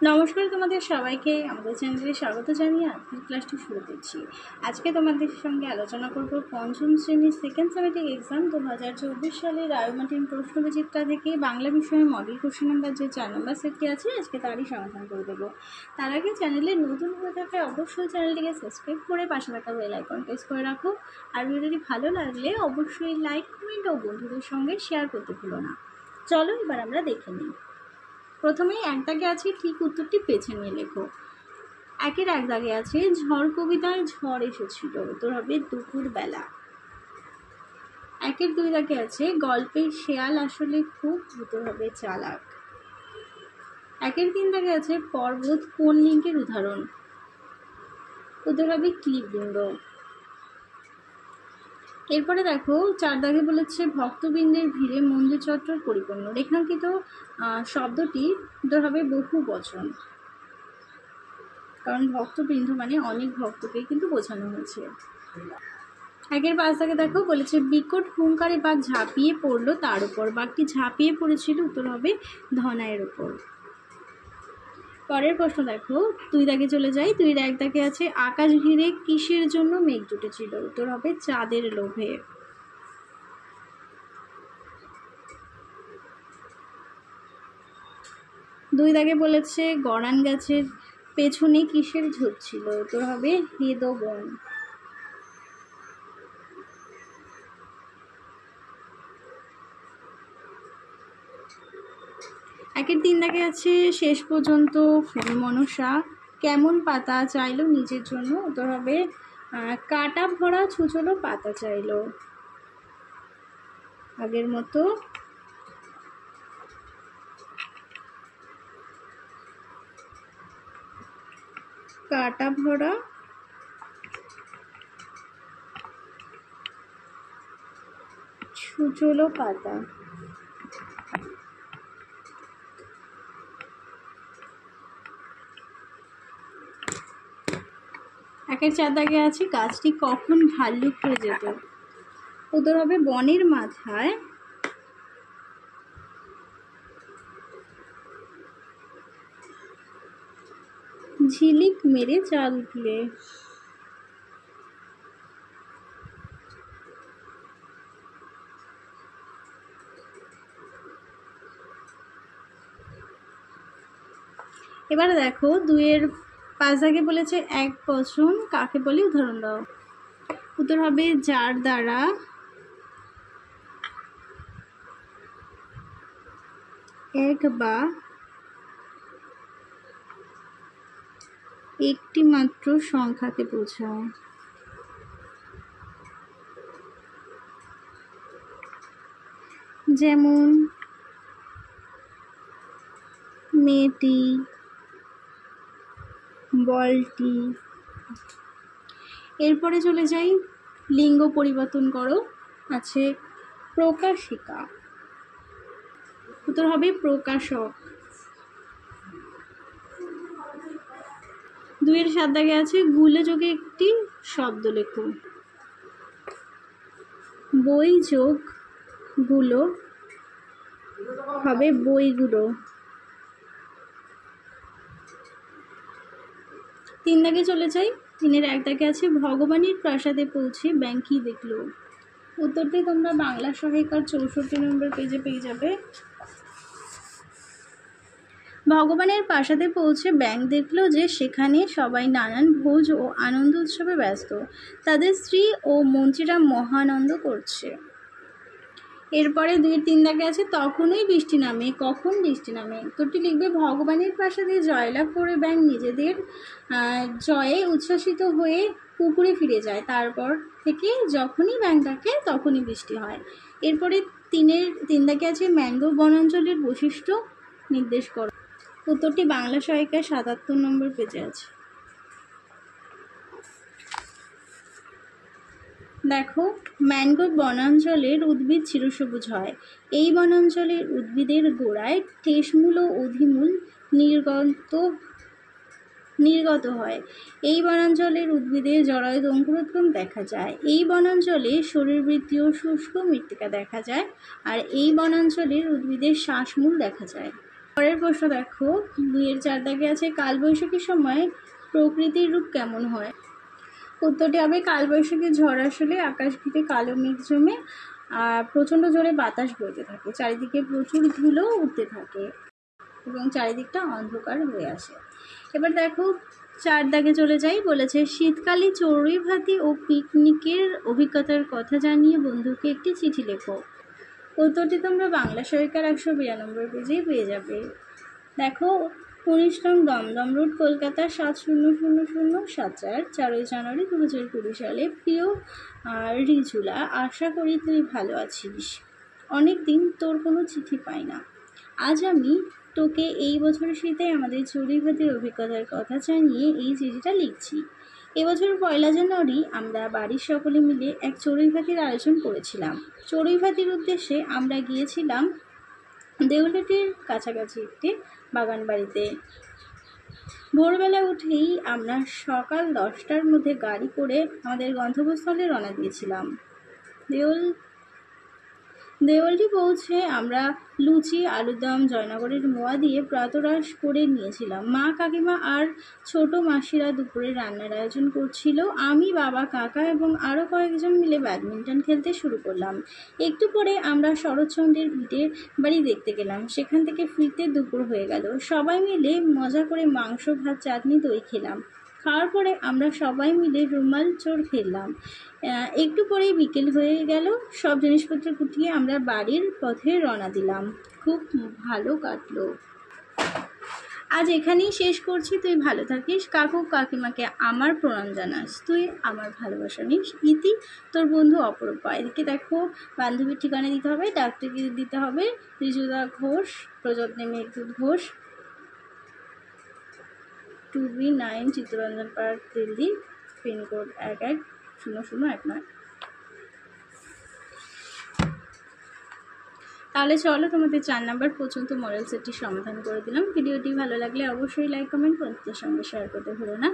নমস্কার, তোমাদের সবাইকে আমাদের চ্যানেলে স্বাগত জানিয়ে আজকের ক্লাসটি শুরু করছি। আজকে তোমাদের সঙ্গে আলোচনা করব পঞ্চম শ্রেণীর সেকেন্ড সেমেস্টার এক্সাম 2024 সালের রায়মার্টিন প্রশ্নবিচিত্রা থেকে বাংলা বিষয়ে মডেল কোশ্চেন নাম্বার যে 4 নম্বর সেটটি আছে, আজকে তারই সমাধান করে দেবো। তার আগে চ্যানেলে নতুন হয়ে থাকলে অবশ্যই চ্যানেলটিকে সাবস্ক্রাইব করে পাশে থাকা বেল আইকন প্রেস করে রাখো। আর ভিডিওটি ভালো লাগলে অবশ্যই লাইক, কমেন্ট ও বন্ধুদের সঙ্গে শেয়ার করতে ভুলো না। চলো এবার আমরা দেখে নিই। প্রথমেই এক দাগে আছে ঠিক উত্তরটি বেছে নিয়ে লেখো। একের এক দাগে আছে ঝড় কবিতায় ঝড় এসেছিল, উত্তর হবে দুপুরবেলা। একের দুই দাগে আছে গল্পে শেয়াল আসলে খুব, উত্তর হবে চালাক। একের তিন দাগে আছে পর্বত কোন লিঙ্কের উদাহরণ, উত্তর হবে ক্লিবলিঙ্গ। এরপরে দেখো চার দাগে বলেছে ভক্তবৃন্দের ভিড়ে মন্দির চত্বর পরিপূর্ণ। রেখাঙ্কিত শব্দটি উত্তর হবে বহু বচন, কারণ ভক্তবৃন্দ মানে অনেক ভক্তকে কিন্তু বোঝানো হয়েছে। একের পাঁচ দাগে দেখো বলেছে বিকট হুঙ্কারে বাঘ ঝাঁপিয়ে পড়লো তার উপর। বাঘটি ঝাঁপিয়ে পড়েছিল, উত্তর হবে ধনায়ের উপর। পরের প্রশ্ন দেখো, দুই দাগে চলে যাই। দুই এক দাগে আছে আকাশ ঘিরে কিসের জন্য মেঘ জুটেছিল, উত্তর হবে চাঁদের লোভে। দুই দাগে বলেছে গড়ান গাছের পেছনে কিসের ঝোপ ছিল, উত্তর হবে হেদবন। একের তিন দাগে আছে শেষ পর্যন্ত ফুল মনসা কেমন পাতা চাইলো নিজের জন্য, উত্তর হবে কাটা ভরা ছুচলো পাতা চাইলো। আগের মতো কাটা ভরা ছুচলো পাতা। একের চার দাগে আছে গাছটি কখন ভাল্লুক হয়ে যেত, উত্তর হবে বনের মাথায় ঝিলিক মেরে চাল উঠলে। এবারে দেখো দুইয়ের পাঁচ দাগে বলেছে এক বচন কাকে বলে, উদাহরণ দাও, উত্তর হবে যার দ্বারা এক বা একটি মাত্র সংখ্যাকে বোঝায়। যেমন মেয়েটি, বলটি। এরপরে চলে যাই লিঙ্গ পরিবর্তন করো। আছে প্রকাশিকা, উত্তর হবে প্রকাশক। দুইয়ের সাত দাগে আছে গুলো যোগে একটি শব্দ লেখো। বই যোগ গুলো হবে বইগুলো। তিন দাগে চলে যাই। তিনের এক দাগে আছে ভগবানের প্রাসাদে পৌঁছে ব্যাঙ কি দেখলো, উত্তরটি তোমরা বাংলা সহায়িকার 64 নম্বর পেজে পেয়ে যাবে। ভগবানের প্রাসাদে পৌঁছে ব্যাঙ দেখলো যে সেখানে সবাই নানান ভোজ ও আনন্দ উৎসবে ব্যস্ত। তাদের স্ত্রী ও মন্ত্রীরা মহানন্দ করছে। এরপরে দুই তিন দাগে আছে তখনই বৃষ্টি নামে, কখন বৃষ্টি নামে, উত্তরটি লিখবে ভগবানের প্রাসাদে জয়লাভ করে ব্যাঙ নিজেদের জয়ে উচ্ছ্বাসিত হয়ে পুকুরে ফিরে যায়। তারপর থেকে যখনই ব্যাঙ ডাকে তখনই বৃষ্টি হয়। এরপরে তিন দাগে আছে ম্যানগ্রোভ বনাঞ্চলের বৈশিষ্ট্য নির্দেশ করো, উত্তরটি বাংলা সহায়িকার 77 নম্বর পেজে আছে। দেখো ম্যানগ্রোভ বনাঞ্চলের উদ্ভিদ চিরসবুজ হয়। এই বনাঞ্চলের উদ্ভিদের গোড়ায় ঠেসমূল ও অধিমূল নির্গত হয়। এই বনাঞ্চলের উদ্ভিদের জরায়ু অঙ্কুরোদ্গম দেখা যায়। এই বনাঞ্চলে শরীরবৃত্তীয় শুষ্ক মৃত্তিকা দেখা যায়। আর এই বনাঞ্চলের উদ্ভিদের শ্বাসমূল দেখা যায়। পরের প্রশ্ন দেখো, 2-এর 4 দাগে আছে কালবৈশাখীর সময় প্রকৃতির রূপ কেমন হয়? উত্তরটি হবে কালবৈশাখী ঝড় আসলে আকাশ ঘিরে কালো মেঘ জমে প্রচণ্ড জোরে বাতাস বইতে থাকে, চারিদিকে প্রচুর ধুলো উঠতে থাকে এবং চারিদিকটা অন্ধকার হয়ে আসে। এবার দেখো 4 দাগে চলে যাই, বলেছে শীতকালে চড়ুই ভাতি ও পিকনিকের অভিজ্ঞতার কথা জানিয়ে বন্ধুকে একটি চিঠি লেখো। উত্তরটি তোমরা বাংলা সহায়িকার 192 পেজেই পেয়ে যাবে। দেখো 19 নং দমদম রোড, কলকাতা 700074, 4ই জানুয়ারি 2020 সালে। প্রিয় রিজুলা, আশা করি তুই ভালো আছিস। অনেক দিন তোর কোনো চিঠি পাই না। আজ আমি তোকে এই বছরের শীতে আমাদের চড়ুই ভাতির অভিজ্ঞতার কথা জানিয়ে এই চিঠিটা লিখছি। এবছর 1 জানুয়ারি আমরা বাড়ির সকলে মিলে এক চড়ুই ভাতির আয়োজন করেছিলাম। চড়ুই ভাতির উদ্দেশ্যে আমরা গিয়েছিলাম দেউলটির কাছাকাছি একটি বাগান বাড়িতে। ভোরবেলা উঠেই আমরা সকাল 10টার মধ্যে গাড়ি করে আমাদের গন্তব্যস্থলে রওনা দিয়েছিলাম। দেওয়ালটি পৌঁছে আমরা লুচি, আলুরদম, জয়নগরের মোয়া দিয়ে প্রাতরাশ করে নিয়েছিলাম। মা, কাকিমা আর ছোট মাসিরা দুপুরে রান্নার আয়োজন করছিল। আমি, বাবা, কাকা এবং আরও কয়েকজন মিলে ব্যাডমিন্টন খেলতে শুরু করলাম। একটু পরে আমরা শরৎচন্দ্রের ভিটের বাড়ি দেখতে গেলাম। সেখান থেকে ফিরতে দুপুর হয়ে গেল। সবাই মিলে মজা করে মাংস, ভাত, চাটনি, দই খেলাম। খাওয়ার পরে আমরা সবাই মিলে রুমাল চোর খেললাম। একটু পরেই বিকেল হয়ে গেল। সব জিনিসপত্র গুটিয়ে আমরা বাড়ির পথে রওনা দিলাম। খুব ভালো কাটলো। আজ এখানেই শেষ করছি। তুই ভালো থাকিস। কাকু কাকিমাকে আমার প্রণাম জানাস। তুই আমার ভালোবাসা নিস। ইতি, তোর বন্ধু অপরূপা। এদিকে দেখো বান্ধবীর ঠিকানা দিতে হবে, ডাকটিকিট দিতে হবে। রিজুদা ঘোষ, প্রযত্নে Meghdut Ghosh, 2B9 Chittaranjan park, Delhi, pin code 110019। তাহলে চলো তোমাদের 4 নাম্বার পর্যন্ত মডেল সেটটি সমাধান করে দিলাম। ভিডিওটি ভালো লাগলে অবশ্যই লাইক, কমেন্ট, বন্ধুদের সঙ্গে শেয়ার করতে ভুলো না।